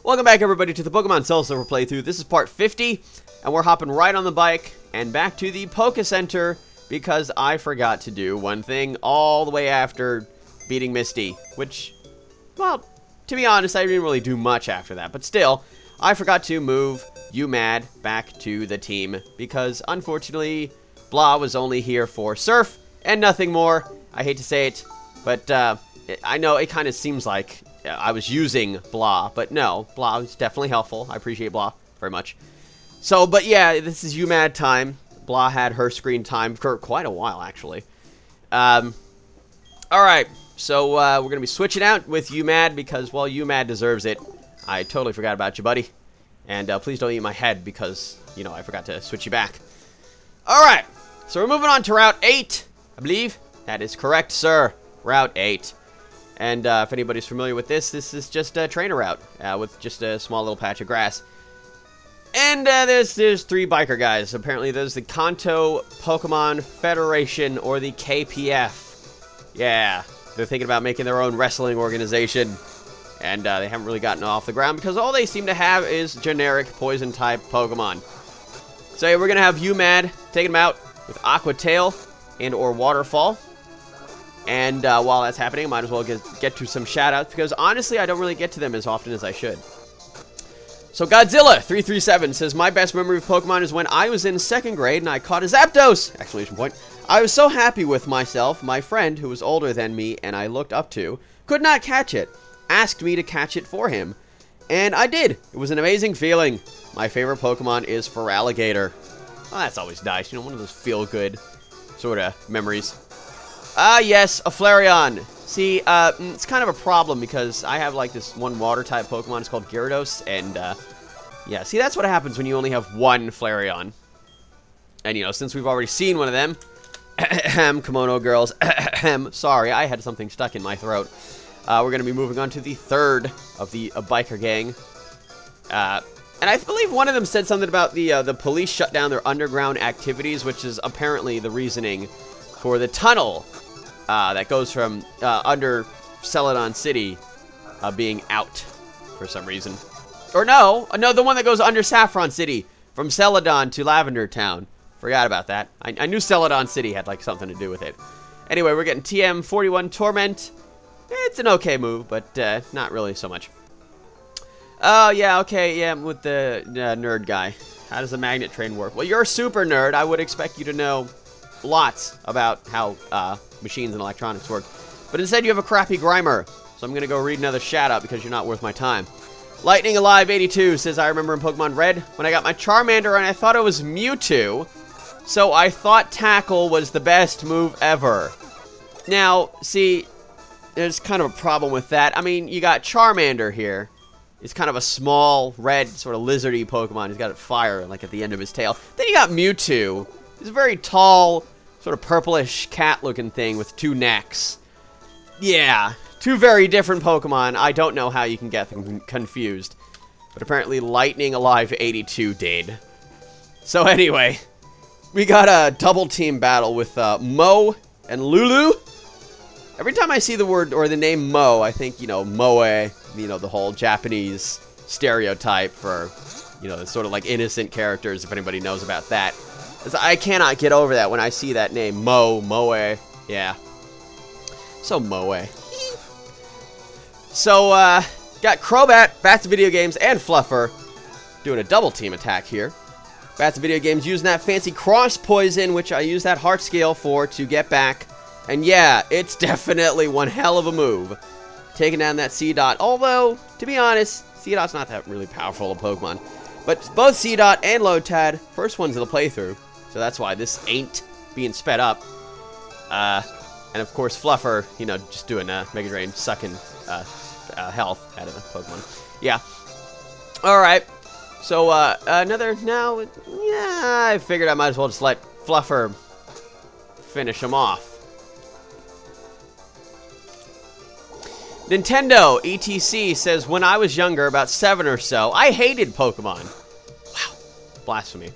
Welcome back, everybody, to the Pokemon SoulSilver playthrough. This is part 50, and we're hopping right on the bike and back to the Poke Center because I forgot to do one thing all the way after beating Misty, which, well, to be honest, I didn't really do much after that, but still, I forgot to move UMAD back to the team because, unfortunately, Blah was only here for Surf and nothing more. I hate to say it, but I know it kind of seems like I was using Blah, but no, Blah was definitely helpful. I appreciate Blah very much. So, but yeah, this is UMAD time. Blah had her screen time for quite a while, actually. Alright, so we're going to be switching out with UMAD because, well, UMAD deserves it. I totally forgot about you, buddy. And please don't eat my head because, you know, I forgot to switch you back. Alright, so we're moving on to Route 8, I believe. That is correct, sir. Route 8. And if anybody's familiar with this is just a trainer route with just a small little patch of grass. And there's three biker guys. Apparently there's the Kanto Pokemon Federation, or the KPF. Yeah, they're thinking about making their own wrestling organization. And they haven't really gotten off the ground because all they seem to have is generic poison-type Pokemon. So yeah, we're going to have UMAD taking them out with Aqua Tail and or Waterfall. And while that's happening, I might as well get to some shoutouts because honestly, I don't really get to them as often as I should. So Godzilla337 says, my best memory of Pokemon is when I was in 2nd grade and I caught a Zapdos! Exclamation point. I was so happy with myself. My friend, who was older than me and I looked up to, could not catch it. Asked me to catch it for him. And I did. It was an amazing feeling. My favorite Pokemon is Feraligatr. Well, that's always nice. You know, one of those feel-good sort of memories. Yes, a Flareon. See, it's kind of a problem because I have, like, this one water-type Pokemon. It's called Gyarados, and, yeah. See, that's what happens when you only have one Flareon. And, you know, since we've already seen one of them, kimono girls, sorry, I had something stuck in my throat. We're going to be moving on to the third of the biker gang. And I believe one of them said something about the police shut down their underground activities, which is apparently the reasoning for the tunnel that goes from under Celadon City being out for some reason. Or no, the one that goes under Saffron City from Celadon to Lavender Town. Forgot about that. I knew Celadon City had like something to do with it. Anyway, we're getting TM41 Torment. It's an okay move, but not really so much. Oh, yeah, okay, yeah, I'm with the nerd guy. How does the magnet train work? Well, you're a super nerd. I would expect you to know lots about how machines and electronics work. But instead, you have a crappy Grimer. So I'm going to go read another shout-out because you're not worth my time. Lightning Alive 82 says, I remember in Pokemon Red when I got my Charmander and I thought it was Mewtwo. So I thought Tackle was the best move ever. Now, see, there's kind of a problem with that. I mean, you got Charmander here. It's kind of a small, red, sort of lizardy Pokemon. He's got fire, like, at the end of his tail. Then you got Mewtwo. He's a very tall, sort of purplish cat-looking thing with two necks. Yeah, two very different Pokemon. I don't know how you can get them confused. But apparently Lightning Alive 82 did. So anyway, we got a double team battle with Mo and Lulu. Every time I see the word or the name Mo, I think, you know, Moe, you know, the whole Japanese stereotype for, you know, the sort of like innocent characters, if anybody knows about that. I cannot get over that when I see that name, Moe, yeah. So Moe. So, got Crobat, Bats of Video Games, and Fluffer doing a double team attack here. Bats of Video Games using that fancy cross poison, which I use that heart scale for to get back. And yeah, it's definitely one hell of a move. Taking down that C-Dot. Although, to be honest, C-Dot's not that really powerful a Pokemon. But both C-Dot and Lotad, first ones of the playthrough. So that's why this ain't being sped up. And of course, Fluffer, you know, just doing Mega Drain, sucking health out of the Pokemon. Yeah. Alright. So, another, now, yeah, I figured I might as well just let Fluffer finish him off. Nintendo ETC says, when I was younger, about 7 or so, I hated Pokemon. Wow. Blasphemy.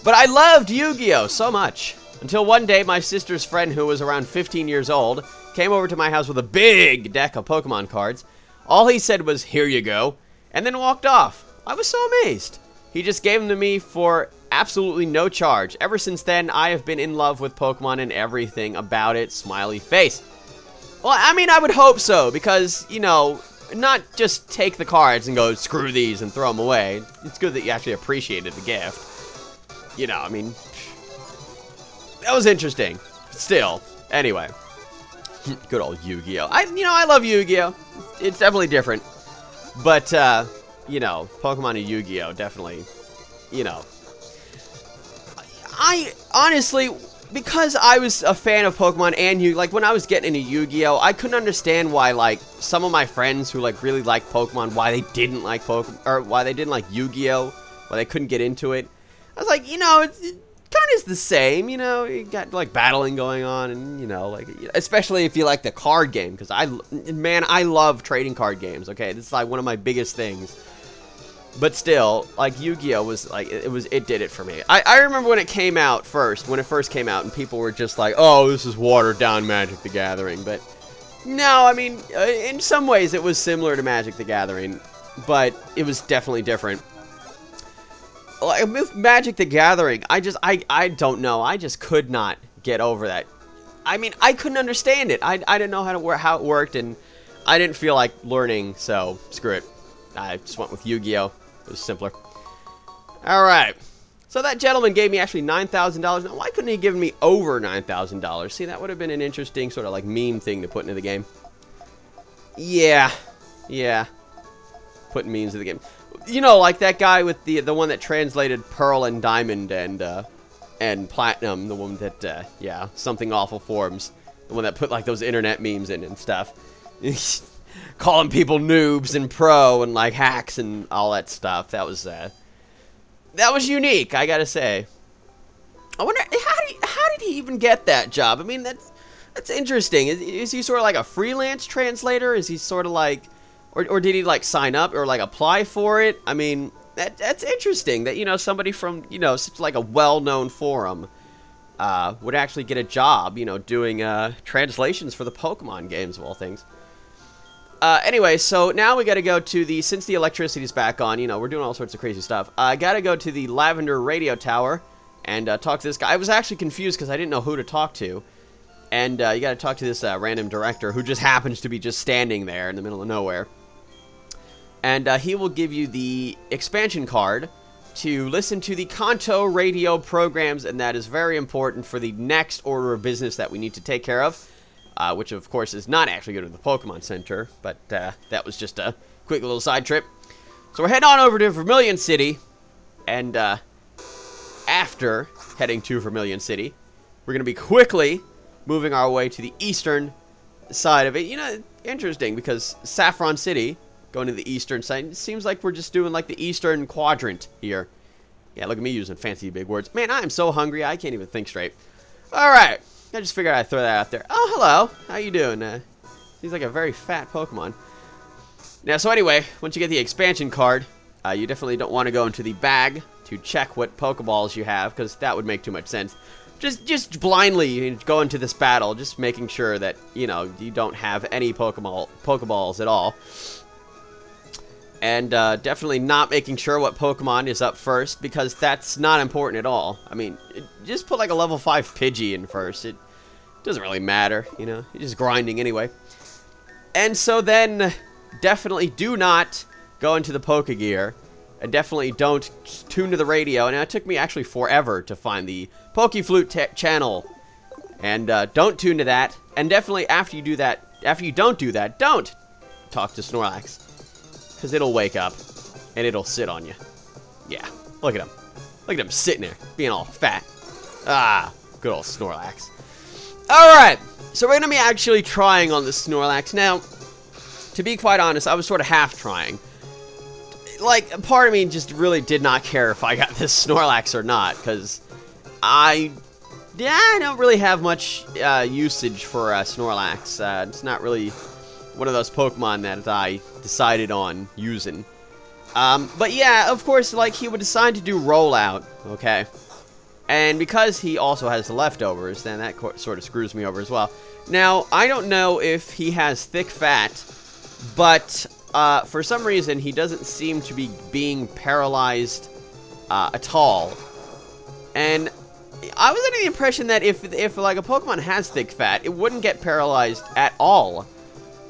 But I loved Yu-Gi-Oh! So much. Until one day, my sister's friend, who was around 15 years old, came over to my house with a big deck of Pokemon cards. All he said was, here you go. and then walked off. I was so amazed. He just gave them to me for absolutely no charge. Ever since then, I have been in love with Pokemon and everything about it. Smiley face. Well, I mean, I would hope so, because, you know, not just take the cards and go, screw these, and throw them away. It's good that you actually appreciated the gift. You know, I mean, that was interesting. Still, anyway. Good old Yu-Gi-Oh! I love Yu-Gi-Oh! It's definitely different. But, you know, Pokemon and Yu-Gi-Oh! Definitely, you know. I, honestly, because I was a fan of Pokemon and like, when I was getting into Yu-Gi-Oh! I couldn't understand why, like, some of my friends who, like, really liked Pokemon, why they didn't like Pokemon, or why they didn't like Yu-Gi-Oh! Why they couldn't get into it. I was like, you know, it kind of is the same, you know, you got, like, battling going on, and, you know, like, especially if you like the card game, because I love trading card games, okay, this is, like, one of my biggest things. But still, like, Yu-Gi-Oh! Was, like, it did it for me. I remember when it came out when it first came out, and people were just like, oh, this is watered down Magic the Gathering, but, no, I mean, in some ways it was similar to Magic the Gathering, but it was definitely different. Like, with Magic the Gathering, I don't know, I just could not get over that. I mean, I couldn't understand it. I didn't know how it worked, and I didn't feel like learning, so screw it. I just went with Yu-Gi-Oh! It was simpler. Alright. So that gentleman gave me actually $9,000. Now, why couldn't he give me over $9,000? See, that would have been an interesting sort of like meme thing to put into the game. Yeah. Yeah. Putting memes in the game. You know, like that guy with the one that translated Pearl and Diamond and Platinum. The one that, yeah, Something Awful Forms. The one that put like those internet memes in and stuff. Calling people noobs and pro and like hacks and all that stuff. That was unique, I gotta say. I wonder how did he even get that job? I mean, that's interesting. Is he sort of like a freelance translator? Is he sort of like, or did he like sign up or like apply for it? I mean, that's interesting that, you know, somebody from, you know, such like a well-known forum would actually get a job, you know, doing translations for the Pokemon games of all things. Anyway, so now we gotta go to since the electricity's back on, you know, we're doing all sorts of crazy stuff. I gotta go to the Lavender radio tower and talk to this guy. I was actually confused because I didn't know who to talk to. And you gotta talk to this random director who just happens to be just standing there in the middle of nowhere. And he will give you the expansion card to listen to the Kanto radio programs, and that is very important for the next order of business that we need to take care of. Which, of course, is not actually go to the Pokemon Center, but that was just a quick little side trip. So we're heading on over to Vermilion City, and after heading to Vermilion City, we're going to be quickly moving our way to the eastern side of it. You know, interesting, because Saffron City, going to the eastern side, it seems like we're just doing like the eastern quadrant here. Yeah, look at me using fancy big words. Man, I am so hungry, I can't even think straight. Alright. I just figured I'd throw that out there. Oh, hello. How you doing? Seems like a very fat Pokemon. Now, so anyway, once you get the expansion card, you definitely don't want to go into the bag to check what Pokeballs you have, because that would make too much sense. Just blindly go into this battle, just making sure that, you know, you don't have any Pokeballs at all. And definitely not making sure what Pokemon is up first, because that's not important at all. I mean, just put like a level 5 Pidgey in first. It doesn't really matter, you know. You're just grinding anyway. And so then, definitely do not go into the Pokegear. And definitely don't tune to the radio. And it took me actually forever to find the Pokeflute channel. And don't tune to that. And definitely after you do that, after you don't do that, don't talk to Snorlax. Because it'll wake up, and it'll sit on you. Yeah, look at him. Look at him sitting there, being all fat. Ah, good old Snorlax. Alright, so we're going to be actually trying on the Snorlax. Now, to be quite honest, I was sort of half trying. Like, part of me just really did not care if I got this Snorlax or not, because I don't really have much usage for Snorlax. It's not really one of those Pokemon that I decided on using. But yeah, of course, like, he would decide to do rollout, okay? And because he also has the leftovers, then that sort of screws me over as well. Now, I don't know if he has thick fat, but for some reason, he doesn't seem to be being paralyzed at all. And I was under the impression that if like a Pokemon has thick fat, it wouldn't get paralyzed at all.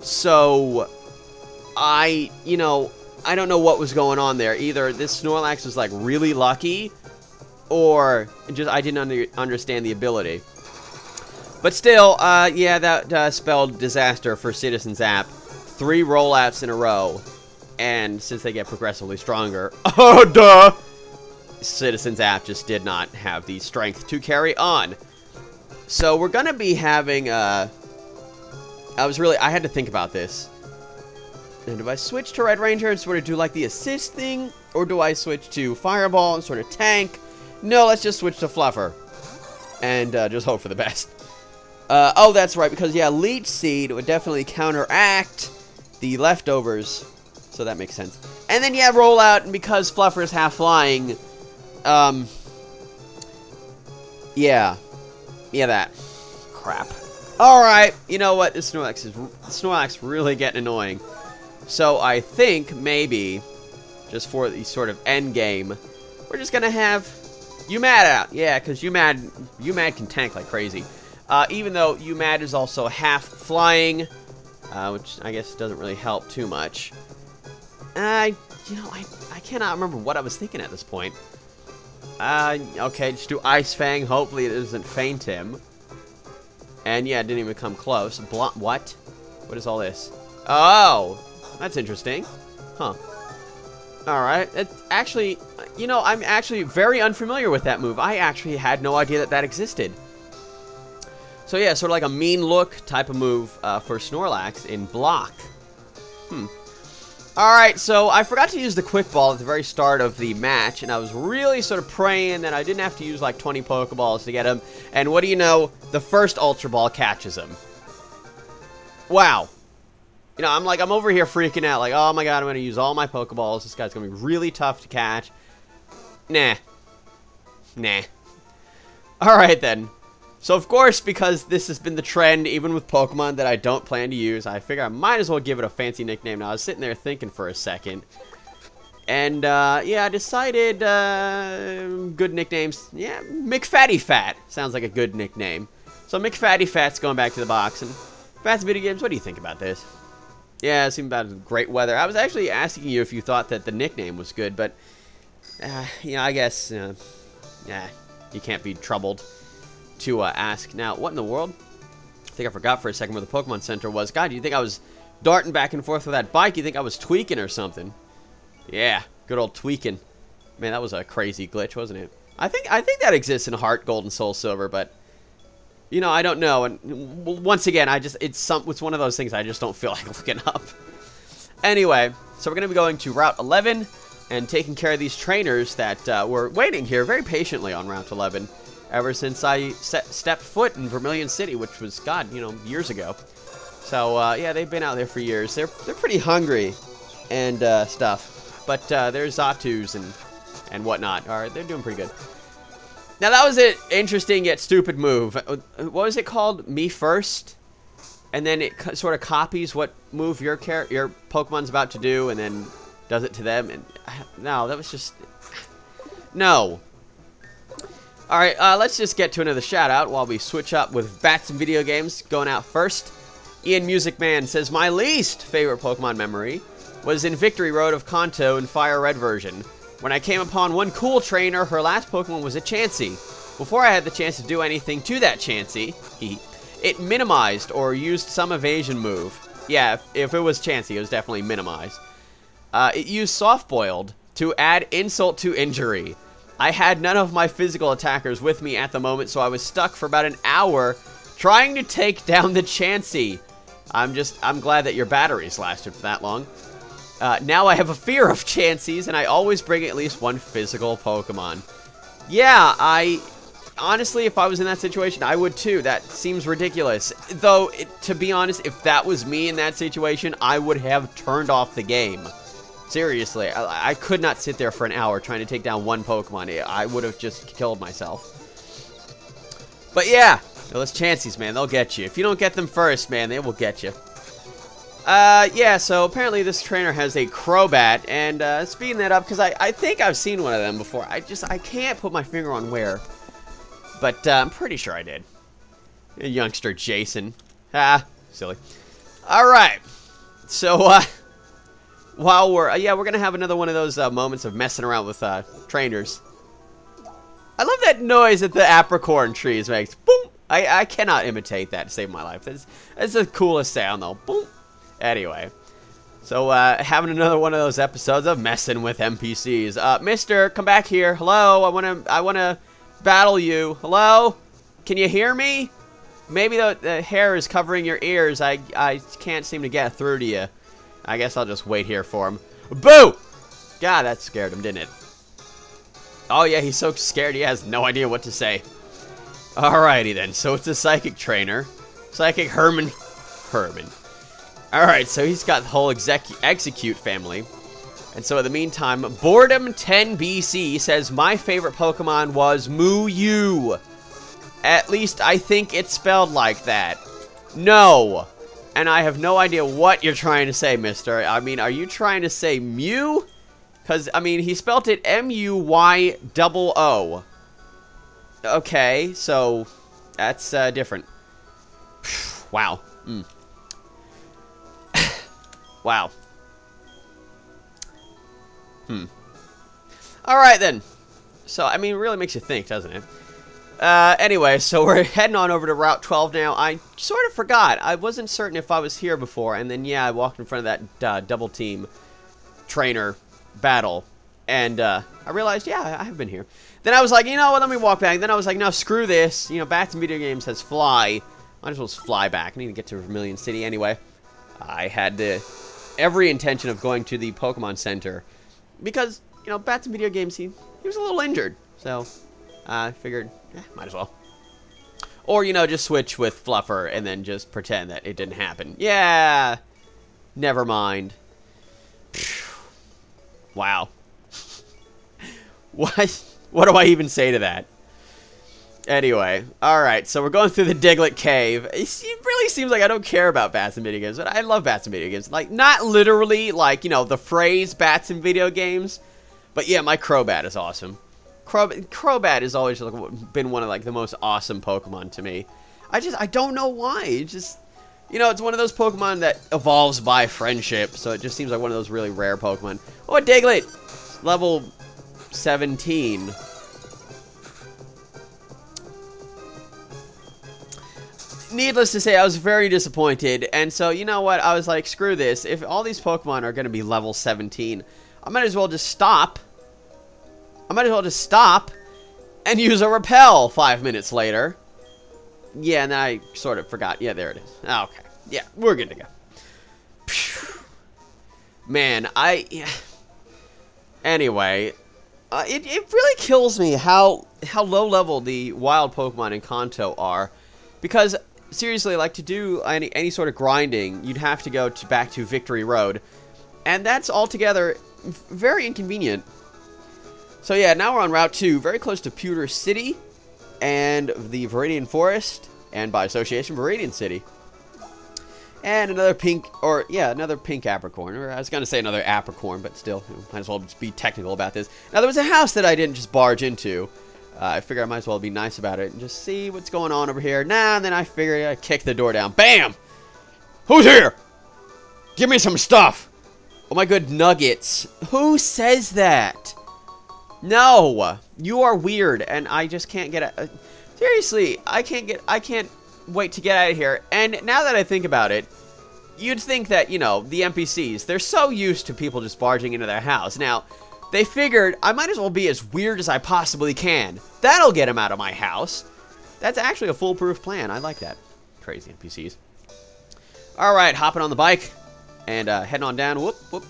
So I don't know what was going on there. Either this Snorlax was like really lucky, or just I didn't understand the ability. But still, yeah, that spelled disaster for Citizen Zap. 3 rollouts in a row, and since they get progressively stronger, oh duh, Citizen Zap just did not have the strength to carry on. So we're gonna be having I had to think about this. And do I switch to Red Ranger and sort of do like the assist thing, or do I switch to Fireball and sort of tank? No, let's just switch to Fluffer and just hope for the best. Oh, that's right, because yeah, Leech Seed would definitely counteract the leftovers, so that makes sense. And then yeah, Rollout, and because Fluffer is half flying, yeah, that crap. All right, you know what? This Snorlax really getting annoying. So I think maybe just for the sort of end game, we're just gonna have UMAD out. Yeah, because UMAD can tank like crazy. Even though UMAD is also half flying, which I guess doesn't really help too much. I cannot remember what I was thinking at this point. Okay, just do Ice Fang. Hopefully it doesn't faint him. And yeah, it didn't even come close. What? What is all this? Oh, that's interesting. Huh. Alright. Actually, I'm actually very unfamiliar with that move. I actually had no idea that that existed. So yeah, sort of like a mean look type of move for Snorlax in block. Alright, so I forgot to use the Quick Ball at the very start of the match, and I was really sort of praying that I didn't have to use like 20 Pokeballs to get him. And what do you know? The first Ultra Ball catches him. Wow. I'm over here freaking out, like, oh my god, I'm going to use all my Pokeballs. This guy's going to be really tough to catch. Nah. Alright then. So, of course, because this has been the trend, even with Pokemon that I don't plan to use, I figure I might as well give it a fancy nickname. Now, I was sitting there thinking for a second. And, yeah, I decided, good nicknames. Yeah, McFattyFat sounds like a good nickname. So, McFattyFat's going back to the box. And, Fat's Video Games, what do you think about this? Yeah, it seemed about great weather. I was actually asking you if you thought that the nickname was good, but, I guess, yeah, you can't be troubled to ask. Now, what in the world? I think I forgot for a second where the Pokemon Center was. God, do you think I was darting back and forth with that bike? You think I was tweaking or something? Yeah, good old tweaking. Man, that was a crazy glitch, wasn't it? I think that exists in HeartGold and SoulSilver, but I don't know. And once again, it's one of those things I just don't feel like looking up. Anyway, so we're gonna be going to Route 11 and taking care of these trainers that were waiting here very patiently on Route 11. Ever since I stepped foot in Vermilion City, which was, God, years ago. So, yeah, they've been out there for years. They're pretty hungry and stuff. But there's Zatus and whatnot. All right, they're doing pretty good. Now, that was an interesting yet stupid move. What was it called? Me First? And then it sort of copies what move your Pokemon's about to do and then does it to them. And no, that was just... No. Alright, let's just get to another shout-out while we switch up with Bats and Video Games. Going out first, Ian Music Man says, my least favorite Pokemon memory was in Victory Road of Kanto in Fire Red version. When I came upon one cool trainer, her last Pokemon was a Chansey. Before I had the chance to do anything to that Chansey, it minimized or used some evasion move. Yeah, if it was Chansey, it was definitely minimized. It used Soft Boiled to add insult to injury. I had none of my physical attackers with me at the moment, so I was stuck for about an hour trying to take down the Chansey. I'm glad that your batteries lasted for that long. Now I have a fear of Chanseys, and I always bring at least one physical Pokemon. Yeah, honestly, if I was in that situation, I would too. That seems ridiculous. Though, to be honest, if that was me in that situation, I would have turned off the game. Seriously, I could not sit there for an hour trying to take down one Pokemon. I would have just killed myself. But yeah, those Chanseys, man, they'll get you. If you don't get them first, man, they will get you. Yeah, so apparently this trainer has a Crobat, and speeding that up, because I think I've seen one of them before. I can't put my finger on where, but I'm pretty sure I did. Youngster Jason. Ah, silly. Alright, so, while we're gonna have another one of those moments of messing around with trainers. I love that noise that the apricorn trees makes. Boom! I cannot imitate that to save my life. That's the coolest sound, though. Boom! Anyway, so having another one of those episodes of messing with NPCs. Mister, come back here. Hello, I wanna battle you. Hello, can you hear me? Maybe the hair is covering your ears. I can't seem to get through to you. I guess I'll just wait here for him. Boo! God, that scared him, didn't it? Oh yeah, he's so scared he has no idea what to say. Alrighty then. So it's a psychic trainer, Psychic Herman. Alright, so he's got the whole Execute family. And so in the meantime, Boredom 10 BC says, my favorite Pokemon was Moo-Yu. At least I think it's spelled like that. No. And I have no idea what you're trying to say, mister. I mean, are you trying to say Mew? Because, I mean, he spelled it M-U-Y-O-O. Okay, so that's different. Wow. Mm. Wow. Alright then. So, I mean, it really makes you think, doesn't it? Anyway, so we're heading on over to Route 12 now. I sort of forgot. I wasn't certain if I was here before, and then, yeah, I walked in front of that double team trainer battle, and I realized, yeah, I have been here. Then I was like, you know what, let me walk back. Then I was like, no, screw this. You know, Bats in Video Games says fly. Might as well just fly back. I need to get to Vermilion City anyway. I had every intention of going to the Pokemon Center because, you know, Bats in Video Games, he was a little injured. So, I figured, might as well. Or, you know, just switch with Fluffer and then just pretend that it didn't happen. Yeah, never mind. Wow. What do I even say to that? Anyway, alright, so we're going through the Diglett cave. It really seems like I don't care about Bats in Video Games, but I love Bats in Video Games. Like, not literally, like, you know, the phrase Bats in Video Games, but yeah, my Crobat is awesome. Crobat has always been one of, like, the most awesome Pokemon to me. I don't know why. It just, you know, it's one of those Pokemon that evolves by friendship, so it just seems like one of those really rare Pokemon. Oh, a Diglett! Level 17. Needless to say, I was very disappointed, and so, you know what, I was like, screw this. If all these Pokemon are going to be level 17, I might as well just stop. And use a Repel 5 minutes later. Yeah, and then I sort of forgot. Yeah, there it is. Okay. Yeah, we're good to go. Man, Anyway, it really kills me how low level the wild Pokemon in Kanto are. Because, seriously, like, to do any sort of grinding, you'd have to go back to Victory Road. And that's altogether very inconvenient. So yeah, now we're on Route 2, very close to Pewter City and the Viridian Forest, and by association, Viridian City. And another pink apricorn. Or I was going to say another apricorn, but still, might as well just be technical about this. Now, there was a house that I didn't just barge into. I figured I might as well be nice about it and just see what's going on over here. Nah, and then I figured I'd kick the door down. Bam! Who's here? Give me some stuff! Oh my good nuggets. Who says that? No! You are weird, and I just can't get it. Seriously, I can't wait to get out of here. And now that I think about it, you'd think that, you know, the NPCs, they're so used to people just barging into their house. Now, they figured I might as well be as weird as I possibly can. That'll get them out of my house. That's actually a foolproof plan. I like that. Crazy NPCs. Alright, hopping on the bike and heading on down. Whoop, whoop.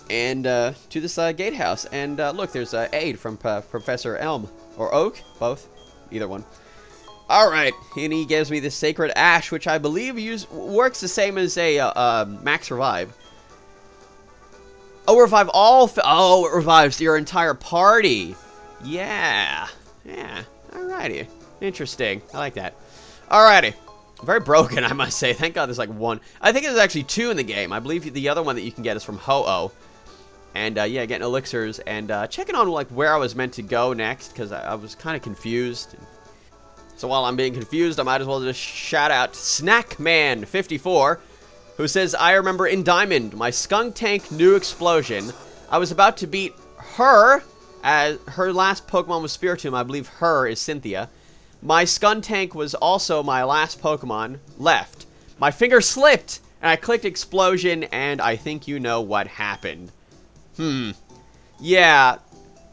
And to this gatehouse. And look, there's aid from Professor Elm. Or Oak. Both. Either one. Alright, and he gives me this Sacred Ash, which I believe works the same as a Max Revive. Oh, revive all... Oh, it revives your entire party. Yeah. Yeah. Alrighty. Interesting. I like that. Alrighty. Very broken, I must say. Thank God there's like one. I think there's actually two in the game. I believe the other one that you can get is from Ho-Oh. And, yeah, getting elixirs and checking on, like, where I was meant to go next, because I was kind of confused. So while I'm being confused, I might as well just shout out Snackman54, who says, I remember in Diamond, my skunk tank new explosion. I was about to beat her, as her last Pokemon was Spiritomb. I believe her is Cynthia. My Skuntank was also my last Pokemon left. My finger slipped, and I clicked explosion, and I think you know what happened. Yeah.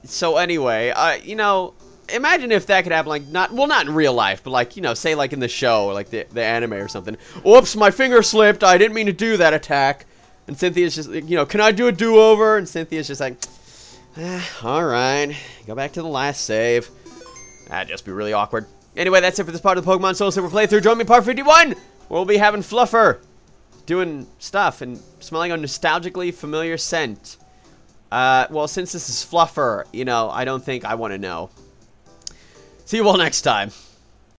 So anyway, you know, imagine if that could happen, like, not in real life, but like, you know, say like in the show, or like the anime or something. Whoops, my finger slipped. I didn't mean to do that attack. And Cynthia's just, you know, can I do a do-over? And Cynthia's just like, alright. Go back to the last save. That'd just be really awkward. Anyway, that's it for this part of the Pokemon SoulSilver playthrough. Join me part 51, where we'll be having Fluffer doing stuff and smelling a nostalgically familiar scent. Well, since this is Fluffer, you know, I don't think I want to know. See you all next time.